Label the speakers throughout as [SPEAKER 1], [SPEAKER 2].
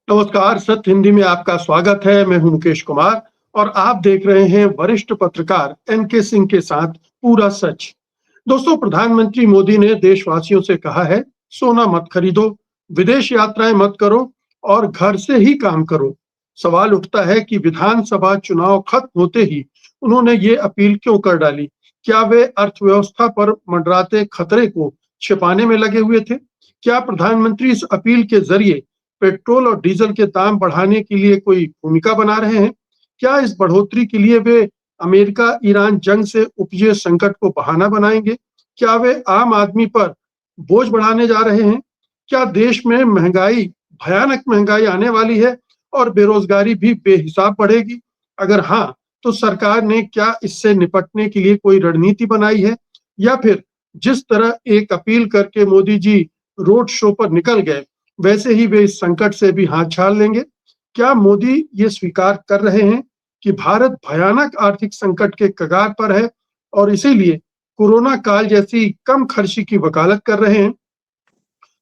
[SPEAKER 1] नमस्कार, सत्य हिंदी में आपका स्वागत है। मैं हूं मुकेश कुमार और आप देख रहे हैं वरिष्ठ पत्रकार एनके सिंह के साथ पूरा सच। दोस्तों, प्रधानमंत्री मोदी ने देशवासियों से कहा है, सोना मत खरीदो, विदेश यात्राएं मत करो और घर से ही काम करो। सवाल उठता है कि विधानसभा चुनाव खत्म होते ही उन्होंने ये अपील क्यों कर डाली? क्या वे अर्थव्यवस्था पर मंडराते खतरे को छिपाने में लगे हुए थे? क्या प्रधानमंत्री इस अपील के जरिए पेट्रोल और डीजल के दाम बढ़ाने के लिए कोई भूमिका बना रहे हैं? क्या इस बढ़ोतरी के लिए वे अमेरिका-ईरान जंग से उपजे संकट को बहाना बनाएंगे? क्या वे आम आदमी पर बोझ बढ़ाने जा रहे हैं? क्या देश में भयानक महंगाई आने वाली है और बेरोजगारी भी बेहिसाब बढ़ेगी? अगर हाँ, तो सरकार ने क्या इससे निपटने के लिए कोई रणनीति बनाई है? या फिर जिस तरह एक अपील करके मोदी जी रोड शो पर निकल गए, वैसे ही वे इस संकट से भी हाथ झाड़ लेंगे? क्या मोदी ये स्वीकार कर रहे हैं कि भारत भयानक आर्थिक संकट के कगार पर है और इसीलिए कोरोना काल जैसी कम खर्ची की वकालत कर रहे हैं?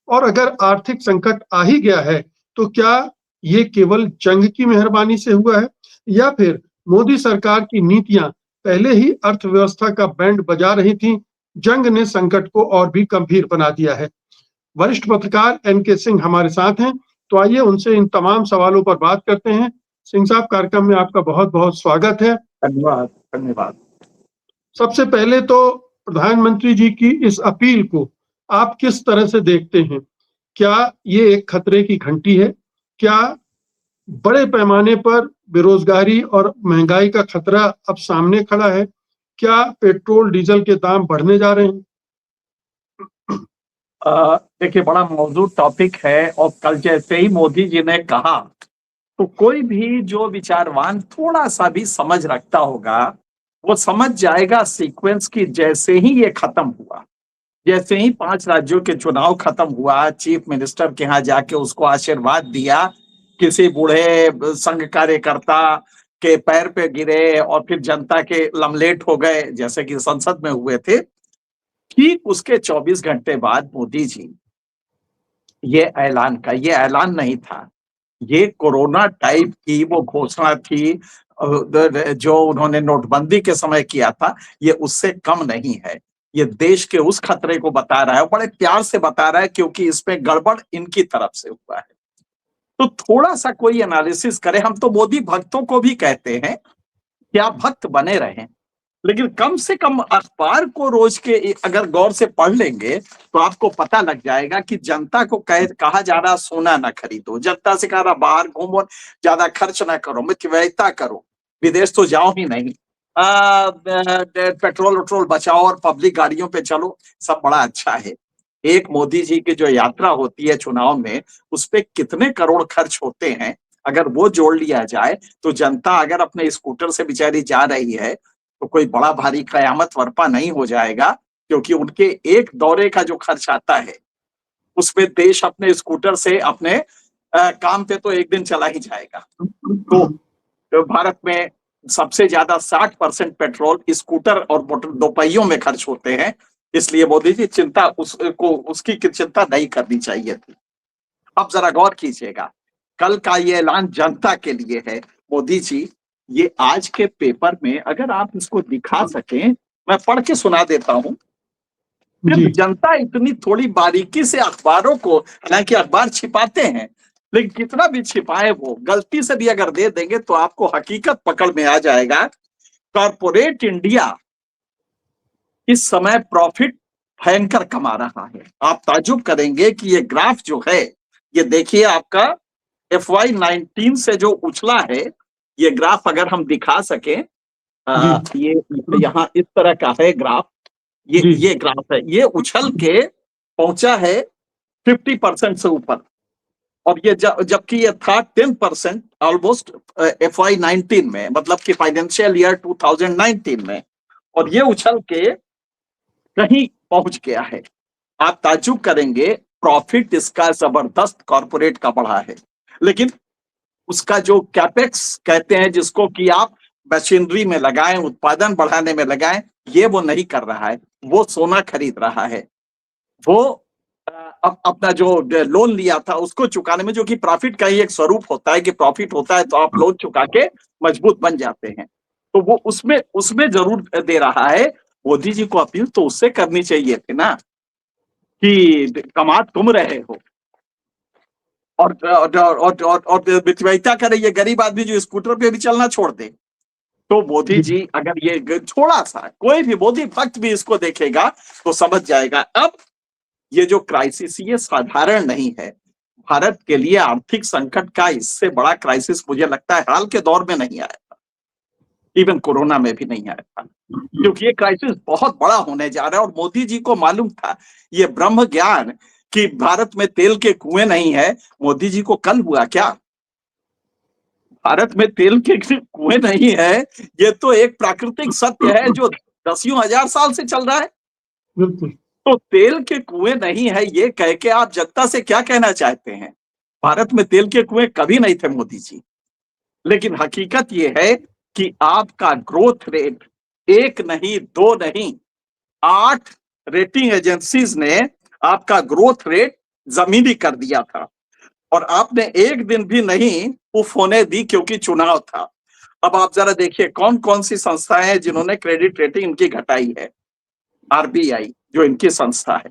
[SPEAKER 1] और अगर आर्थिक संकट आ ही गया है, तो क्या ये केवल जंग की मेहरबानी से हुआ है या फिर मोदी सरकार की नीतियां पहले ही अर्थव्यवस्था का बैंड बजा रही थीं, जंग ने संकट को और भी गंभीर बना दिया है? वरिष्ठ पत्रकार एनके सिंह हमारे साथ हैं, तो आइए उनसे इन तमाम सवालों पर बात करते हैं। सिंह साहब, कार्यक्रम में आपका बहुत-बहुत स्वागत है।
[SPEAKER 2] धन्यवाद, धन्यवाद।
[SPEAKER 1] सबसे पहले तो प्रधानमंत्री जी की इस अपील को आप किस तरह से देखते हैं? क्या ये एक खतरे की घंटी है? क्या बड़े पैमाने पर बेरोजगारी और महंगाई का खतरा अब सामने खड़ा है? क्या पेट्रोल, डीजल के दाम बढ़ने जा रहे हैं?
[SPEAKER 2] देखिए, बड़ा मौजूद टॉपिक है और कल जैसे ही मोदी जी ने कहा, तो कोई भी जो विचारवान थोड़ा-सा भी समझ रखता होगा, वो समझ जाएगा सीक्वेंस की जैसे ही ये खत्म हुआ, जैसे ही 5 राज्यों के चुनाव खत्म हुआ, चीफ मिनिस्टर के यहाँ जाके उसको आशीर्वाद दिया, किसी बूढ़े संघ कार्यकर्ता के पैर पे गिरे और फिर जनता के लमलेट हो गए, जैसे कि संसद में हुए थे। ठीक उसके 24 घंटे बाद मोदी जी ये ऐलान नहीं था, ये कोरोना टाइप की वो घोषणा थी जो उन्होंने नोटबंदी के समय किया था, ये उससे कम नहीं है। ये देश के उस खतरे को बता रहा है, बड़े प्यार से बता रहा है क्योंकि इसमें गड़बड़ इनकी तरफ से हुआ है। तो थोड़ा-सा कोई एनालिसिस करे, हम तो मोदी भक्तों को भी कहते हैं कि आप भक्त बने रहें। लेकिन कम से कम अखबार को रोज के अगर गौर से पढ़ लेंगे तो आपको पता लग जाएगा कि जनता को कहा जा रहा सोना ना खरीदो, जनता से कह रहा बाहर घूमो, ज्यादा खर्च ना करो, मितव्ययिता करो, विदेश तो जाओ ही नहीं, पेट्रोल वट्रोल बचाओ और पब्लिक गाड़ियों पे चलो, सब बड़ा अच्छा है। एक मोदी जी की जो यात्रा होती है चुनाव में, उस पे कितने करोड़ खर्च होते हैं, अगर वो जोड़ लिया जाए तो जनता अगर अपने स्कूटर से बेचारी जा रही है तो कोई बड़ा भारी कयामत बरपा नहीं हो जाएगा, क्योंकि उनके एक दौरे का जो खर्च आता है, उसमें देश अपने स्कूटर से अपने काम पे तो एक दिन चला ही जाएगा। तो भारत में सबसे ज्यादा 60% पेट्रोल स्कूटर और मोटर दोपहियों में खर्च होते हैं, इसलिए मोदी जी उसकी चिंता नहीं करनी चाहिए थी। अब जरा गौर कीजिएगा, कल का ये ऐलान जनता के लिए है। मोदी जी, ये आज के पेपर में अगर आप इसको दिखा सकें, मैं पढ़ के सुना देता हूं। सिर्फ
[SPEAKER 1] जी।
[SPEAKER 2] जनता इतनी थोड़ी बारीकी से अखबारों को, हालांकि अखबार छिपाते हैं, लेकिन कितना भी छिपाए वो गलती से भी अगर दे देंगे तो आपको हकीकत पकड़ में आ जाएगा। कॉर्पोरेट इंडिया इस समय प्रॉफिट भयंकर कमा रहा है। आप ताज्जुब करेंगे कि ये ग्राफ जो है, ये देखिए आपका FY19 से जो उछला है, ये ग्राफ अगर हम दिखा सकें,
[SPEAKER 1] जी।
[SPEAKER 2] ये यहाँ इस तरह का है ग्राफ,
[SPEAKER 1] जी।
[SPEAKER 2] ये ग्राफ है, ये उछल के पहुंचा है 50% से ऊपर, और ये जबकि ये था 10% ऑलमोस्ट FY19 में, मतलब कि फाइनेंशियल ईयर 2019 में, और ये उछल के कहीं पहुंच गया है। आप ताज्जुब करेंगे, प्रॉफिट इसका जबरदस्त कॉर्पोरेट का बढ़ा है, लेकिन उसका जो कैपेक्स कहते हैं जिसको कि आप मशीनरी में लगाएं, उत्पादन बढ़ाने में लगाएं, ये वो नहीं कर रहा है। वो सोना खरीद रहा है, वो अपना जो लोन लिया था उसको चुकाने में, जो कि प्रॉफिट का ही एक स्वरूप होता है कि प्रॉफिट होता है तो आप लोन चुका के मजबूत बन जाते हैं, तो वो उसमें उसमें जरूर दे रहा है। मोदी जी को अपील तो उससे करनी चाहिए थी ना कि कमा तुम रहे हो और मितव्ययिता करे, ये गरीब आदमी जो स्कूटर पे भी चलना छोड़ दे। तो मोदी जी अगर ये थोड़ा सा कोई भी मोदी भक्त भी इसको देखेगा तो समझ जाएगा अब ये जो क्राइसिस ये साधारण नहीं है। भारत के लिए आर्थिक संकट का इससे बड़ा क्राइसिस मुझे लगता है हाल के दौर में नहीं आया था, इवन कोरोना में भी नहीं आया था, क्योंकि ये क्राइसिस बहुत बड़ा होने जा रहा है। और मोदी जी को मालूम था ये ब्रह्म ज्ञान कि भारत में तेल के कुएं नहीं है। मोदी जी को कल हुआ क्या? भारत में तेल के कुएं नहीं है, ये तो एक प्राकृतिक सत्य है जो दसियों हजार साल से चल रहा है।
[SPEAKER 1] बिल्कुल।
[SPEAKER 2] तो तेल के कुएं नहीं है ये कह के आप जनता से क्या कहना चाहते हैं? भारत में तेल के कुएं कभी नहीं थे मोदी जी। लेकिन हकीकत ये है कि आपका ग्रोथ रेट 1 नहीं 2 नहीं 8 रेटिंग एजेंसीज ने आपका ग्रोथ रेट जमीनी कर दिया था और आपने एक दिन भी नहीं उफ होने दी क्योंकि चुनाव था। अब आप जरा देखिए कौन कौन सी संस्थाएं हैं जिन्होंने क्रेडिट रेटिंग इनकी घटाई है। आरबीआई जो इनकी संस्था है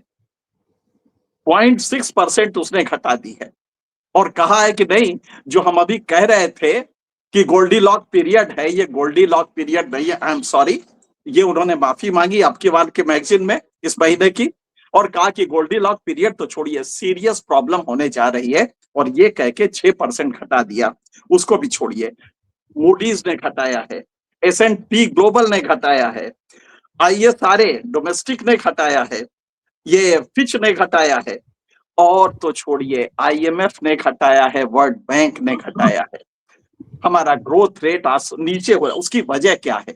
[SPEAKER 2] 0.6% उसने घटा दी है और कहा है कि नहीं, जो हम अभी कह रहे थे कि गोल्डी लॉक पीरियड है, ये गोल्डी लॉक पीरियड नहीं है, आई एम सॉरी। ये उन्होंने माफी मांगी आपके बार के मैगजीन में इस महीने की और कहा कि गोल्डी लॉक पीरियड तो छोड़िए, सीरियस प्रॉब्लम होने जा रही है और ये कह के 6% घटा दिया, उसको भी छोड़िए। मूडीज ने घटाया है, S&P ग्लोबल ने घटाया है, ISRA डोमेस्टिक ने घटाया है, ये फिच ने घटाया है और तो छोड़िए IMF ने घटाया है, वर्ल्ड बैंक ने घटाया है। हमारा ग्रोथ रेट नीचे हो, उसकी वजह क्या है?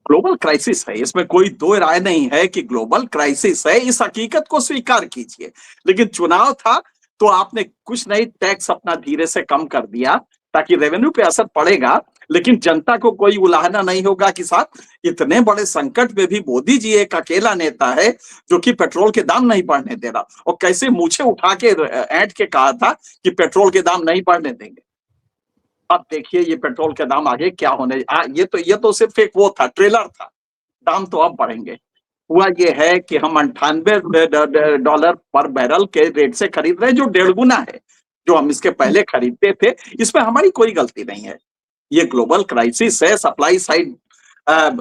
[SPEAKER 2] ग्लोबल क्राइसिस है, इसमें कोई दो राय नहीं है कि ग्लोबल क्राइसिस है, इस हकीकत को स्वीकार कीजिए। लेकिन चुनाव था तो आपने कुछ नहीं, टैक्स अपना धीरे से कम कर दिया ताकि रेवेन्यू पे असर पड़ेगा, लेकिन जनता को कोई उलाहना नहीं होगा कि साहब इतने बड़े संकट में भी मोदी जी एक अकेला नेता है जो कि पेट्रोल के दाम नहीं बढ़ने दे रहा, और कैसे मूछे उठा के ऐंठ के कहा था कि पेट्रोल के दाम नहीं बढ़ने देंगे। अब देखिए ये पेट्रोल के दाम आगे क्या होने, ये तो सिर्फ एक वो था, ट्रेलर था, दाम तो अब बढ़ेंगे। हुआ ये है कि हम $98 पर बैरल के रेट से खरीद रहे हैं, जो 1.5 गुना है जो हम इसके पहले खरीदते थे। इसमें हमारी कोई गलती नहीं है, ये ग्लोबल क्राइसिस है, सप्लाई साइड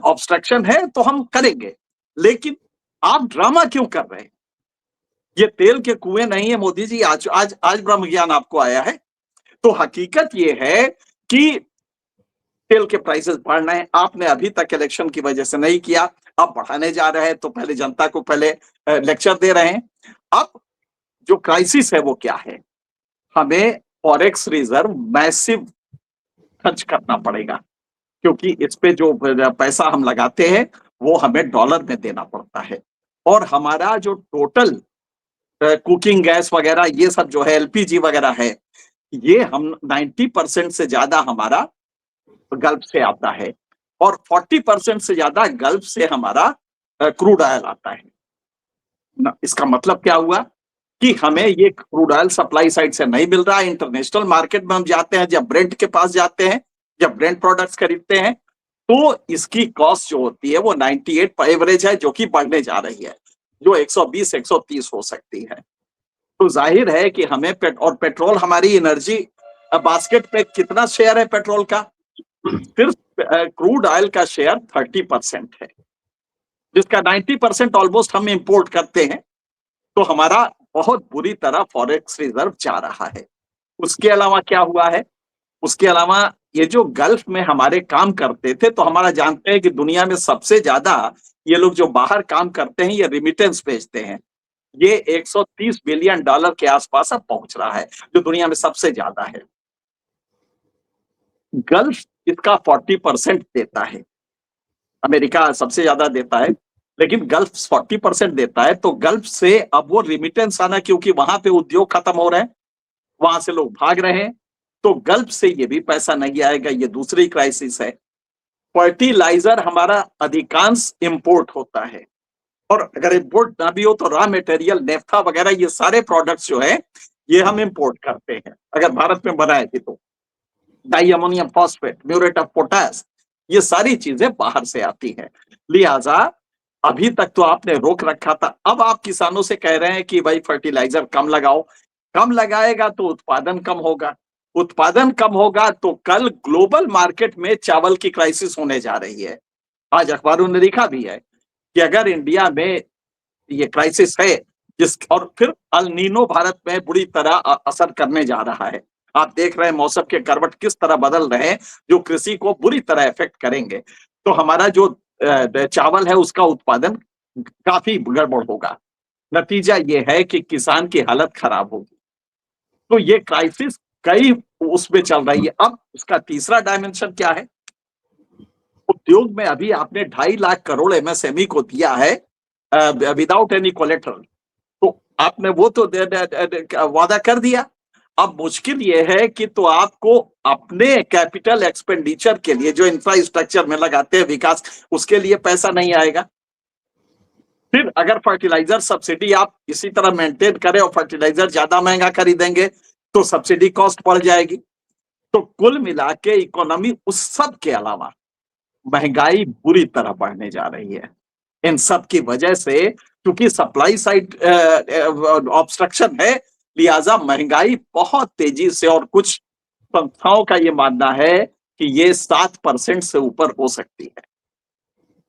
[SPEAKER 2] ऑब्स्ट्रक्शन है तो हम करेंगे। लेकिन आप ड्रामा क्यों कर रहे हैं? ये तेल के कुएं नहीं है मोदी जी, आज आज आज ब्रह्म ज्ञान आपको आया है। तो हकीकत ये है कि तेल के प्राइसेस बढ़ रहे हैं, आपने अभी तक इलेक्शन की वजह से नहीं किया, अब बढ़ाने जा रहे हैं तो पहले जनता को पहले लेक्चर दे रहे हैं। अब जो क्राइसिस है वो क्या है? हमें फॉरेक्स रिजर्व मैसिव खर्च करना पड़ेगा, क्योंकि इस पे जो पैसा हम लगाते हैं वो हमें डॉलर में देना पड़ता है। और हमारा जो टोटल कुकिंग गैस वगैरह ये सब जो है, एलपीजी वगैरह है, ये हम 90% से ज्यादा हमारा गल्फ से आता है और 40% से ज्यादा गल्फ से हमारा क्रूड ऑयल आता है ना। इसका मतलब क्या हुआ कि हमें ये क्रूड ऑयल सप्लाई साइड से नहीं मिल रहा है। इंटरनेशनल मार्केट में हम जाते हैं, जब ब्रेंट के पास जाते हैं, जब ब्रेंट प्रोडक्ट्स खरीदते हैं, तो इसकी कॉस्ट जो होती है वो 98 पर एवरेज है, जो कि बढ़ने जा रही है, जो 120 130 हो सकती है। तो जाहिर है कि हमें और पेट्रोल हमारी एनर्जी बास्केट पे कितना शेयर है पेट्रोल का? सिर्फ क्रूड ऑयल का शेयर 30% है, जिसका 90% ऑलमोस्ट हम इंपोर्ट करते हैं। तो हमारा बहुत बुरी तरह फॉरेक्स रिजर्व जा रहा है। उसके अलावा क्या हुआ है? उसके अलावा ये जो गल्फ में हमारे काम करते थे, तो हमारा जानते हैं कि दुनिया में सबसे ज्यादा ये लोग जो बाहर काम करते हैं ये रिमिटेंस भेजते हैं। ये 130 बिलियन डॉलर के आसपास अब पहुंच रहा है, जो दुनिया में सबसे ज्यादा है। गल्फ इसका 40% देता है, अमेरिका सबसे ज्यादा देता है, लेकिन गल्फ 40% देता है। तो गल्फ से अब वो रिमिटेंस आना, क्योंकि वहां पे उद्योग खत्म हो रहे हैं, वहां से लोग भाग रहे हैं, तो गल्फ से ये भी पैसा नहीं आएगा। ये दूसरी क्राइसिस है। फर्टिलाइजर हमारा अधिकांश इंपोर्ट होता है, और अगर इम्पोर्ट ना भी हो तो रॉ मटेरियल नेफ्था वगैरह ये सारे प्रोडक्ट्स जो है ये हम इम्पोर्ट करते हैं अगर भारत में बनाए थे तो। Di ammonium phosphate, muriate of potash, ये सारी चीजें बाहर से आती हैं। लिहाजा अभी तक तो आपने रोक रखा था, अब आप किसानों से कह रहे हैं कि भाई फर्टिलाइजर कम लगाओ। कम लगाएगा तो उत्पादन कम होगा, उत्पादन कम होगा तो कल ग्लोबल मार्केट में चावल की क्राइसिस होने जा रही है। आज अखबारों ने लिखा भी है कि अगर इंडिया में ये क्राइसिस है जिस और फिर अल नीनो भारत में बुरी तरह असर करने जा रहा है। आप देख रहे हैं मौसम के करवट किस तरह बदल रहे हैं जो कृषि को बुरी तरह इफेक्ट करेंगे। तो हमारा जो चावल है उसका उत्पादन काफी गड़बड़ होगा। नतीजा ये है कि किसान की हालत खराब होगी। तो ये क्राइसिस कई उसमें चल रही है। अब उसका तीसरा डायमेंशन क्या है? उद्योग में अभी आपने 2.5 लाख करोड़ एमएसएमई को दिया है विदाउट एनी कोलेटरल, तो आपने वो तो वादा कर दिया। अब मुश्किल ये है कि तो आपको अपने कैपिटल एक्सपेंडिचर के लिए जो इंफ्रास्ट्रक्चर में लगाते हैं विकास, उसके लिए पैसा नहीं आएगा। फिर अगर फर्टिलाइजर सब्सिडी आप इसी तरह मेंटेन करें और फर्टिलाइजर ज्यादा महंगा खरीदेंगे तो सब्सिडी कॉस्ट बढ़ जाएगी। तो कुल मिला के इकोनॉमी उस सब के अलावा महंगाई बुरी तरह बढ़ने जा रही है। इन सब की वजह से क्योंकि सप्लाई साइड ऑब्स्ट्रक्शन है, लिहाजा महंगाई बहुत तेजी से, और कुछ संस्थाओं का ये मानना है कि ये 7% से ऊपर हो सकती है।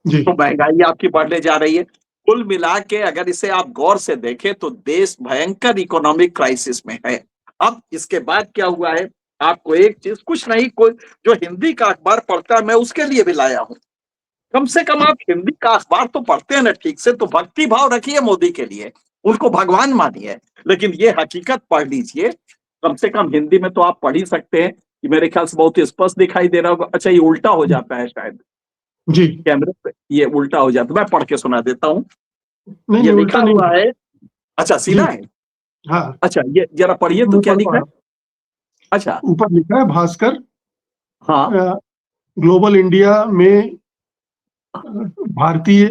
[SPEAKER 1] जी
[SPEAKER 2] तो महंगाई आपकी बढ़ने जा रही है। कुल मिला के अगर इसे आप गौर से देखें तो देश भयंकर इकोनॉमिक क्राइसिस में है। अब इसके बाद क्या हुआ है, आपको एक चीज, कुछ नहीं, कोई जो हिंदी का अखबार पढ़ता है मैं उसके लिए भी लाया हूं। कम से कम आप हिंदी का अखबार तो पढ़ते हैं ना ठीक से, तो भक्ति भाव रखिए मोदी के लिए, उनको भगवान मानिए, लेकिन ये हकीकत पढ़ लीजिए। कम से कम हिंदी में तो आप पढ़ ही सकते हैं कि मेरे ख्याल से बहुत स्पष्ट दिखाई दे रहा होगा। अच्छा, ये उल्टा हो जाता है शायद
[SPEAKER 1] जी।
[SPEAKER 2] कैमरे पे, ये उल्टा हो जाता है, मैं पढ़ के सुना देता हूँ।
[SPEAKER 1] नहीं
[SPEAKER 2] ये
[SPEAKER 1] नहीं,
[SPEAKER 2] लिखा
[SPEAKER 1] उल्टा नहीं।
[SPEAKER 2] हुआ है, अच्छा सीधा
[SPEAKER 1] जी
[SPEAKER 2] है,
[SPEAKER 1] हाँ,
[SPEAKER 2] अच्छा ये जरा पढ़िए तो क्या
[SPEAKER 1] ऊपर
[SPEAKER 2] लिखा है। अच्छा
[SPEAKER 1] ऊपर लिखा है भास्कर,
[SPEAKER 2] हाँ
[SPEAKER 1] ग्लोबल इंडिया में भारतीय,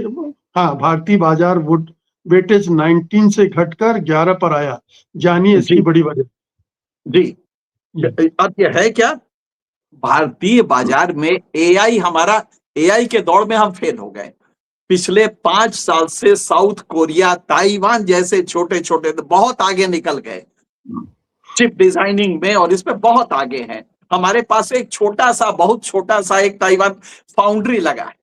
[SPEAKER 1] हाँ, भारतीय बाजार वुड वेटेज 19 से घटकर 11 पर आया, जानिए इसकी
[SPEAKER 2] जी
[SPEAKER 1] बड़ी वजह।
[SPEAKER 2] जी। अब ये है क्या, भारतीय बाजार में एआई, हमारा एआई के दौड़ में हम फेल हो गए। पिछले 5 साल से साउथ कोरिया, ताइवान जैसे छोटे छोटे बहुत आगे निकल गए चिप डिजाइनिंग में, और इसमें बहुत आगे हैं। हमारे पास एक छोटा सा, बहुत छोटा सा एक ताइवान फाउंड्री लगा है,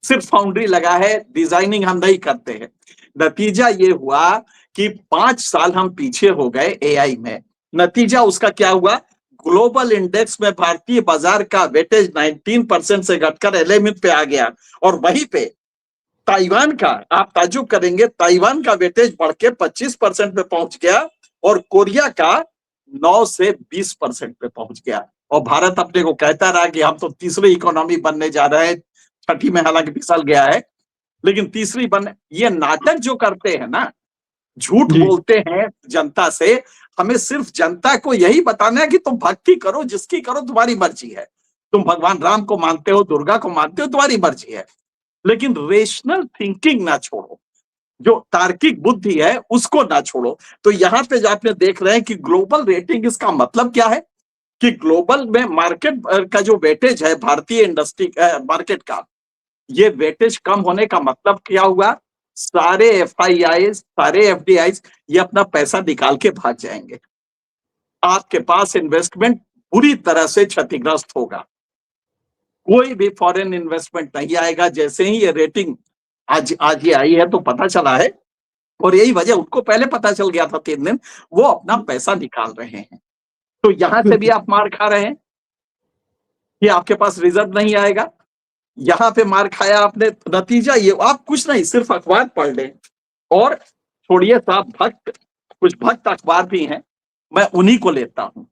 [SPEAKER 2] सिर्फ फाउंड्री लगा है, डिजाइनिंग हम नहीं करते हैं। नतीजा ये हुआ कि 5 साल हम पीछे हो गए एआई में। नतीजा उसका क्या हुआ, ग्लोबल इंडेक्स में भारतीय बाजार का वेटेज 19% से घटकर 11 पे आ गया, और वहीं पे ताइवान का, आप ताज्जुब करेंगे, ताइवान का वेटेज बढ़ के 25% पे पहुंच गया, और कोरिया का 9 से 20% पे पहुंच गया। और भारत अपने को कहता रहा कि हम तो तीसरी इकोनॉमी बनने जा रहे हैं, छठी में हालांकि फिसल गया है, लेकिन तीसरी बन, ये नाटक जो करते हैं ना, झूठ
[SPEAKER 1] जी
[SPEAKER 2] बोलते हैं जनता से। हमें सिर्फ जनता को यही बताना है कि तुम भक्ति करो, जिसकी करो, तुम्हारी मर्जी है। तुम भगवान राम को मानते हो, दुर्गा को मानते हो, तुम्हारी मर्जी है, लेकिन रेशनल थिंकिंग ना छोड़ो, जो तार्किक बुद्धि है उसको ना छोड़ो। तो यहां पे जो आपने देख रहे हैं कि ग्लोबल रेटिंग, इसका मतलब क्या है कि ग्लोबल में मार्केट का जो वेटेज है भारतीय इंडस्ट्री मार्केट का, ये वेटेज कम होने का मतलब क्या हुआ, सारे एफआईआई, सारे एफडीआई ये अपना पैसा निकाल के भाग जाएंगे। आपके पास इन्वेस्टमेंट पूरी तरह से क्षतिग्रस्त होगा, कोई भी फॉरेन इन्वेस्टमेंट नहीं आएगा। जैसे ही ये रेटिंग आज ये आई है तो पता चला है, और यही वजह, उनको पहले पता चल गया था 3 दिन, वो अपना पैसा निकाल रहे हैं। तो यहां से भी
[SPEAKER 1] बिल्कुल।
[SPEAKER 2] आप मार खा रहे हैं कि आपके पास रिजर्व नहीं आएगा, यहां पे मार खाया आपने। नतीजा ये, आप कुछ नहीं, सिर्फ अखबार पढ़ लें, और छोड़िए साहब भक्त, कुछ भक्त अखबार भी हैं, मैं उन्हीं को लेता हूं।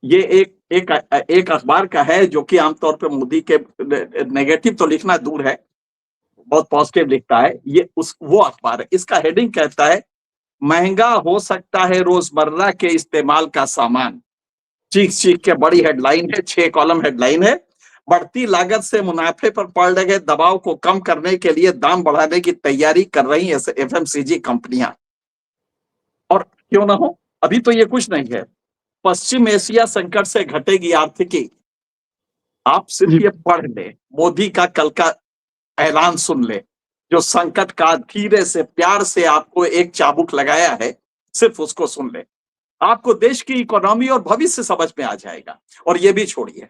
[SPEAKER 2] ये एक अखबार का है जो कि आमतौर पे मोदी के नेगेटिव तो लिखना दूर है, बहुत पॉजिटिव लिखता है। ये वो अखबार है, इसका हेडिंग कहता है, महंगा हो सकता है रोजमर्रा के इस्तेमाल का सामान। चीख चीख के बड़ी हेडलाइन है, 6 कॉलम हेडलाइन है। बढ़ती लागत से मुनाफे पर पड़ रहे दबाव को कम करने के लिए दाम बढ़ाने की तैयारी कर रही हैं एफएमसीजी कंपनियां। और क्यों ना हो, अभी तो ये कुछ नहीं है। पश्चिम एशिया संकट से घटेगी आर्थिकी। आप सिर्फ
[SPEAKER 1] जी।
[SPEAKER 2] ये पढ़ ले, मोदी का कल का ऐलान सुन ले, जो संकट का धीरे से प्यार से आपको एक चाबुक लगाया है, सिर्फ उसको सुन ले, आपको देश की इकोनॉमी और भविष्य समझ में आ जाएगा। और ये भी छोड़िए,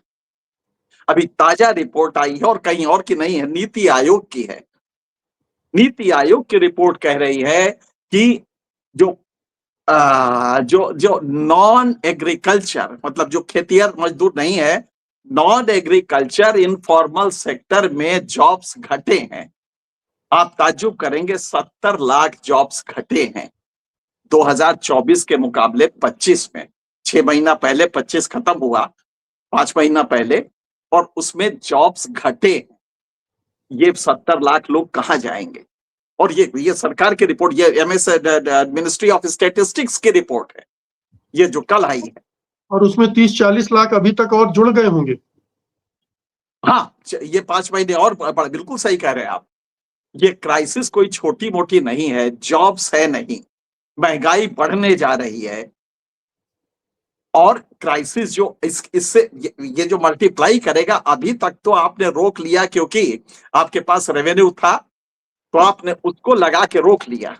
[SPEAKER 2] अभी ताजा रिपोर्ट आई है और कहीं और की नहीं है, नीति आयोग की है। नीति आयोग की रिपोर्ट कह रही है कि जो जो जो नॉन एग्रीकल्चर, मतलब जो खेतिहर मजदूर नहीं है, नॉन एग्रीकल्चर इनफॉर्मल सेक्टर में जॉब्स घटे हैं। आप ताज्जुब करेंगे, 70 लाख जॉब्स घटे हैं 2024 के मुकाबले 25 में। 6 महीना पहले 25 खत्म हुआ, 5 महीना पहले, और उसमें जॉब्स घटे। ये 70 लाख लोग कहां जाएंगे? और ये सरकार की रिपोर्ट, ये एमएस मिनिस्ट्री ऑफ स्टैटिस्टिक्स की रिपोर्ट है, ये जो कल आई है।
[SPEAKER 1] और उसमें 30-40 लाख अभी तक और जुड़ गए होंगे।
[SPEAKER 2] हाँ, ये 5 महीने और बिल्कुल सही कह रहे हैं आप। ये क्राइसिस कोई छोटी मोटी नहीं है, जॉब्स है नहीं, महंगाई बढ़ने जा रही है। और क्राइसिस जो इससे ये जो मल्टीप्लाई करेगा, अभी तक तो आपने रोक लिया क्योंकि आपके पास रेवेन्यू था, तो आपने उसको लगा के रोक लिया।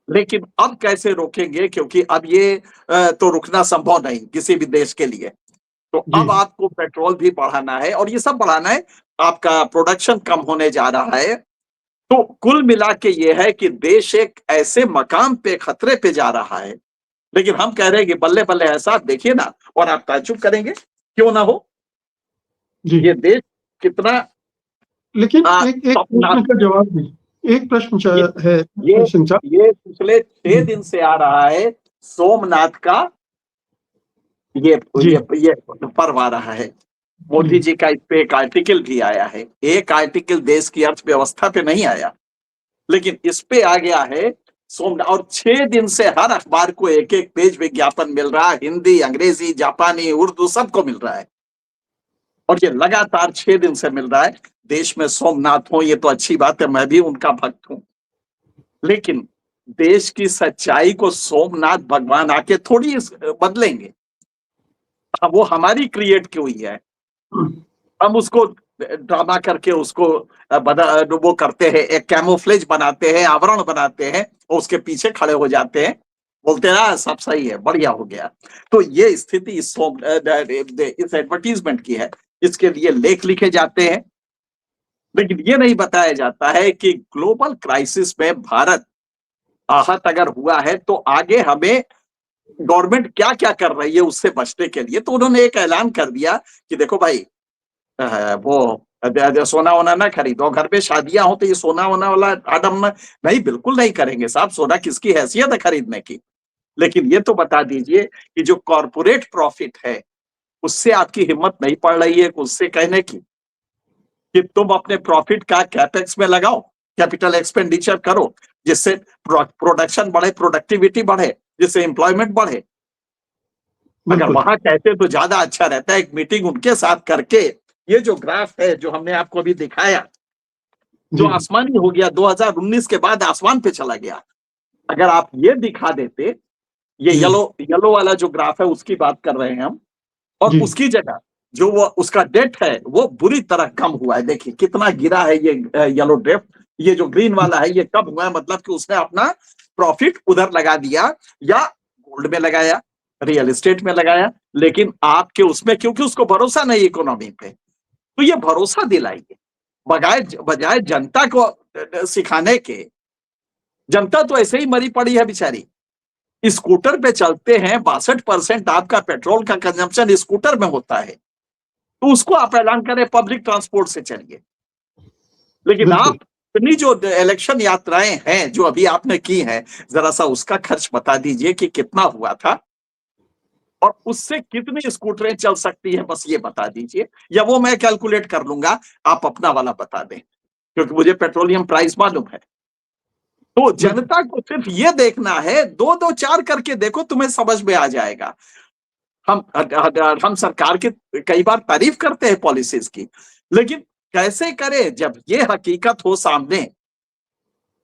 [SPEAKER 2] लेकिन अब कैसे रोकेंगे, क्योंकि अब ये तो रुकना संभव नहीं किसी भी देश के लिए। तो अब
[SPEAKER 1] जी।
[SPEAKER 2] आपको पेट्रोल भी बढ़ाना है और ये सब बढ़ाना है, आपका प्रोडक्शन कम होने जा रहा है। तो कुल मिला के ये है कि देश एक ऐसे मकाम पे, खतरे पे जा रहा है। लेकिन हम कह रहे हैं कि बल्ले बल्ले ऐसा, देखिए ना, और आप ताज्जुब करेंगे, क्यों ना हो,
[SPEAKER 1] जी।
[SPEAKER 2] ये देश कितना
[SPEAKER 1] लेकिन एक एक
[SPEAKER 2] सपना।
[SPEAKER 1] प्रश्न का जवाब दीजिए। एक प्रश्न
[SPEAKER 2] ये
[SPEAKER 1] है
[SPEAKER 2] ये
[SPEAKER 1] सिंह साहब।
[SPEAKER 2] ये पिछले 6
[SPEAKER 1] जी।
[SPEAKER 2] दिन से आ रहा है, सोमनाथ का ये
[SPEAKER 1] जी।
[SPEAKER 2] ये पर्व आ रहा है। मोदी
[SPEAKER 1] जी।
[SPEAKER 2] जी का इस पे एक आर्टिकल भी आया है। एक आर्टिकल देश की अर्थव्यवस्था पे नहीं आया, लेकिन इस पे आ गया है सोमनाथ। और 6 दिन से हर अखबार को एक एक पेज विज्ञापन मिल रहा है, हिंदी, अंग्रेजी, जापानी, उर्दू, सबको मिल रहा है। और ये लगातार 6 दिन से मिल रहा है। देश में सोमनाथ हो, ये तो अच्छी बात है, मैं भी उनका भक्त हूं। लेकिन देश की सच्चाई को सोमनाथ भगवान आके थोड़ी बदलेंगे। अब वो हमारी क्रिएट की हुई है, हम उसको ड्रामा करके उसको वो करते हैं, एक कैमोफ्लेज बनाते हैं, आवरण बनाते हैं, और उसके पीछे खड़े हो जाते हैं, बोलते हैं सब सही है, बढ़िया हो गया। तो ये स्थिति इस एडवर्टीजमेंट की है, इसके लिए लेख लिखे जाते हैं, लेकिन ये नहीं बताया जाता है कि ग्लोबल क्राइसिस में भारत आहत अगर हुआ है तो आगे हमें गवर्नमेंट क्या क्या कर रही है उससे बचने के लिए। तो उन्होंने एक ऐलान कर दिया कि देखो भाई, वो सोना वोना ना खरीदो, घर पे शादियां हो तो ये सोना वोना वाला आडम नहीं, बिल्कुल नहीं करेंगे साहब। सोना किसकी हैसियत है खरीदने की? लेकिन ये तो बता दीजिए कि जो कॉर्पोरेट प्रॉफिट है, उससे आपकी हिम्मत नहीं पड़ रही है उससे कहने की कि तुम अपने प्रॉफिट का कैपेक्स में लगाओ, कैपिटल एक्सपेंडिचर करो, जिससे प्रोडक्शन बढ़े, प्रोडक्टिविटी बढ़े, जिससे एम्प्लॉयमेंट बढ़े। अगर
[SPEAKER 1] बिल्कुल।
[SPEAKER 2] वहां कहते तो ज्यादा अच्छा रहता है, एक मीटिंग उनके साथ करके। ये जो ग्राफ है जो हमने आपको अभी दिखाया, जो
[SPEAKER 1] जी।
[SPEAKER 2] आसमानी हो गया, 2019 के बाद आसमान पे चला गया। अगर आप ये दिखा देते, ये
[SPEAKER 1] जी।
[SPEAKER 2] येलो येलो वाला जो ग्राफ है उसकी बात कर रहे हैं हम, और
[SPEAKER 1] जी।
[SPEAKER 2] उसकी जगह जो वो उसका डेट है वो बुरी तरह कम हुआ है। देखिए कितना गिरा है ये येलो ड्रिफ्ट। ये जो ग्रीन वाला है ये कब हुआ है, मतलब कि उसने अपना प्रॉफिट उधर लगा दिया, या गोल्ड में लगाया, रियल एस्टेट में लगाया, लेकिन आपके उसमें, क्योंकि उसको भरोसा नहीं इकोनॉमी पे, तो ये भरोसा दिलाइए बजाय बजाय जनता को सिखाने के। जनता तो ऐसे ही मरी पड़ी है बेचारी। स्कूटर पे चलते हैं, 62% आपका पेट्रोल का कंजम्पशन स्कूटर में होता है, तो उसको आप ऐलान करें पब्लिक ट्रांसपोर्ट से चलिए। लेकिन
[SPEAKER 1] बिल्कुल।
[SPEAKER 2] आप इतनी जो इलेक्शन यात्राएं हैं जो अभी आपने की हैं, जरा सा उसका खर्च बता दीजिए कि कितना हुआ था, और उससे कितनी स्कूटरें चल सकती हैं, बस ये बता दीजिए, या वो मैं कैलकुलेट कर लूंगा, आप अपना वाला बता दें, क्योंकि मुझे पेट्रोलियम प्राइस मालूम है। तो
[SPEAKER 1] बिल्कुल।
[SPEAKER 2] जनता को सिर्फ ये देखना है, 2-2 4 करके देखो, तुम्हें समझ में आ जाएगा। हम सरकार की कई बार तारीफ करते हैं पॉलिसीज की, लेकिन कैसे करें जब ये हकीकत हो सामने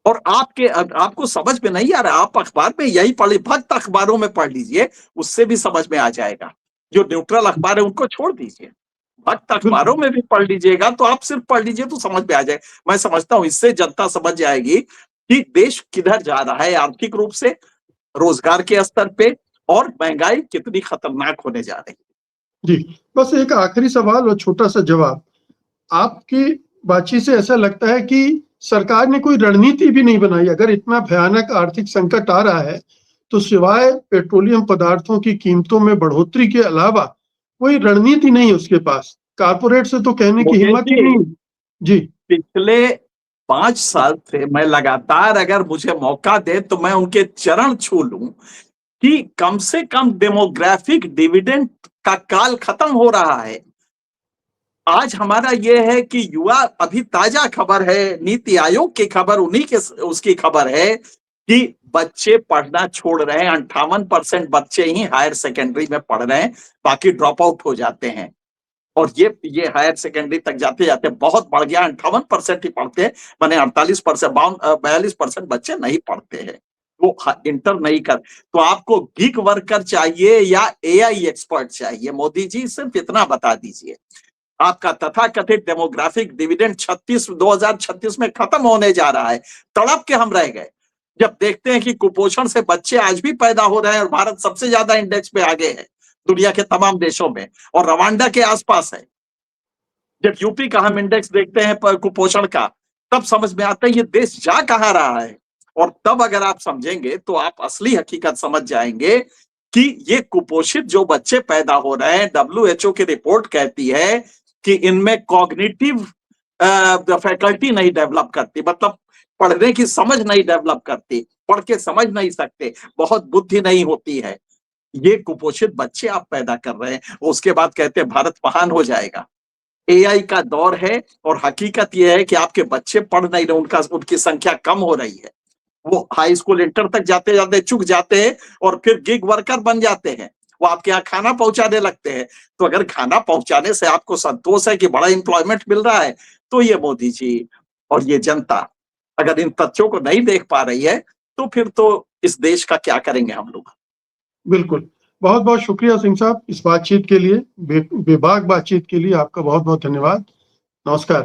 [SPEAKER 2] और आपको समझ में नहीं आ रहा। आप अखबार में यही पढ़, भक्त अखबारों में पढ़ लीजिए, उससे भी समझ में आ जाएगा। जो न्यूट्रल अखबार है उनको छोड़ दीजिए, भक्त अखबारों
[SPEAKER 1] बिल्कुल
[SPEAKER 2] में भी पढ़ लीजिएगा, तो आप सिर्फ पढ़ लीजिए तो समझ में आ जाए। मैं समझता हूं इससे जनता समझ जाएगी कि देश किधर जा रहा है आर्थिक रूप से, रोजगार के स्तर पे, और महंगाई कितनी खतरनाक होने जा रही है।
[SPEAKER 1] जी। बस एक आखिरी सवाल और छोटा सा जवाब। आपकी बातचीत से ऐसा लगता है कि सरकार ने कोई रणनीति भी नहीं बनाई। अगर इतना भयानक आर्थिक संकट आ रहा है, तो सिवाय पेट्रोलियम पदार्थों की कीमतों में बढ़ोतरी के अलावा कोई रणनीति नहीं है उसके पास। कारपोरेट से तो कहने की
[SPEAKER 2] मुकेश
[SPEAKER 1] हिम्मत ही
[SPEAKER 2] जी,
[SPEAKER 1] नहीं। जी,
[SPEAKER 2] पिछले 5 साल से मैं लगातार, अगर मुझे मौका दे तो मैं उनके चरण छू लूं कि कम से कम डेमोग्राफिक डिविडेंड का काल खत्म हो रहा है। आज हमारा यह है कि युवा, अभी ताजा खबर है, नीति आयोग की खबर, उन्हीं के उसकी खबर है कि बच्चे पढ़ना छोड़ रहे हैं। 58% बच्चे ही हायर सेकेंडरी में पढ़ रहे हैं, बाकी ड्रॉप आउट हो जाते हैं। और ये हायर सेकेंडरी तक जाते जाते बहुत बढ़ गया, 58% ही पढ़ते हैं, माने 48%, 42% बच्चे नहीं पढ़ते हैं, वो इंटर नहीं कर। तो आपको गिग वर्कर चाहिए या एआई एक्सपर्ट चाहिए? मोदी जी सिर्फ इतना बता दीजिए। आपका तथाकथित डेमोग्राफिक डिविडेंड 2036 में खत्म होने जा रहा है। तड़प के हम रह गए जब देखते हैं कि कुपोषण से बच्चे आज भी पैदा हो रहे हैं और भारत सबसे ज्यादा इंडेक्स पे आगे है दुनिया के तमाम देशों में, और रवांडा के आसपास है। जब यूपी का हम इंडेक्स देखते हैं पर कुपोषण का, तब समझ में आता है ये देश जा कहां रहा है। और तब अगर आप समझेंगे तो आप असली हकीकत समझ जाएंगे कि ये कुपोषित जो बच्चे पैदा हो रहे हैं, डब्ल्यूएचओ की रिपोर्ट कहती है कि इनमें कॉग्निटिव फैकल्टी नहीं डेवलप करती, मतलब पढ़ने की समझ नहीं डेवलप करती, पढ़ के समझ नहीं सकते, बहुत बुद्धि नहीं होती है। ये कुपोषित बच्चे आप पैदा कर रहे हैं, उसके बाद कहते हैं भारत महान हो जाएगा। एआई का दौर है और हकीकत यह है कि आपके बच्चे पढ़ नहीं रहे, उनकी संख्या कम हो रही है। वो हाई स्कूल इंटर तक जाते जाते चुक जाते हैं और फिर गिग वर्कर बन जाते हैं। वो आपके यहाँ खाना पहुंचाने लगते हैं। तो अगर खाना पहुंचाने से आपको संतोष है कि बड़ा एम्प्लॉयमेंट मिल रहा है, तो ये मोदी जी और ये जनता अगर इन तथ्यों को नहीं देख पा रही है, तो फिर तो इस देश का क्या करेंगे हम लोग।
[SPEAKER 1] बिल्कुल। बहुत-बहुत शुक्रिया सिंह साहब इस बातचीत के लिए, बेबाक बातचीत के लिए आपका बहुत-बहुत धन्यवाद। नमस्कार।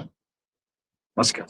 [SPEAKER 2] नमस्कार।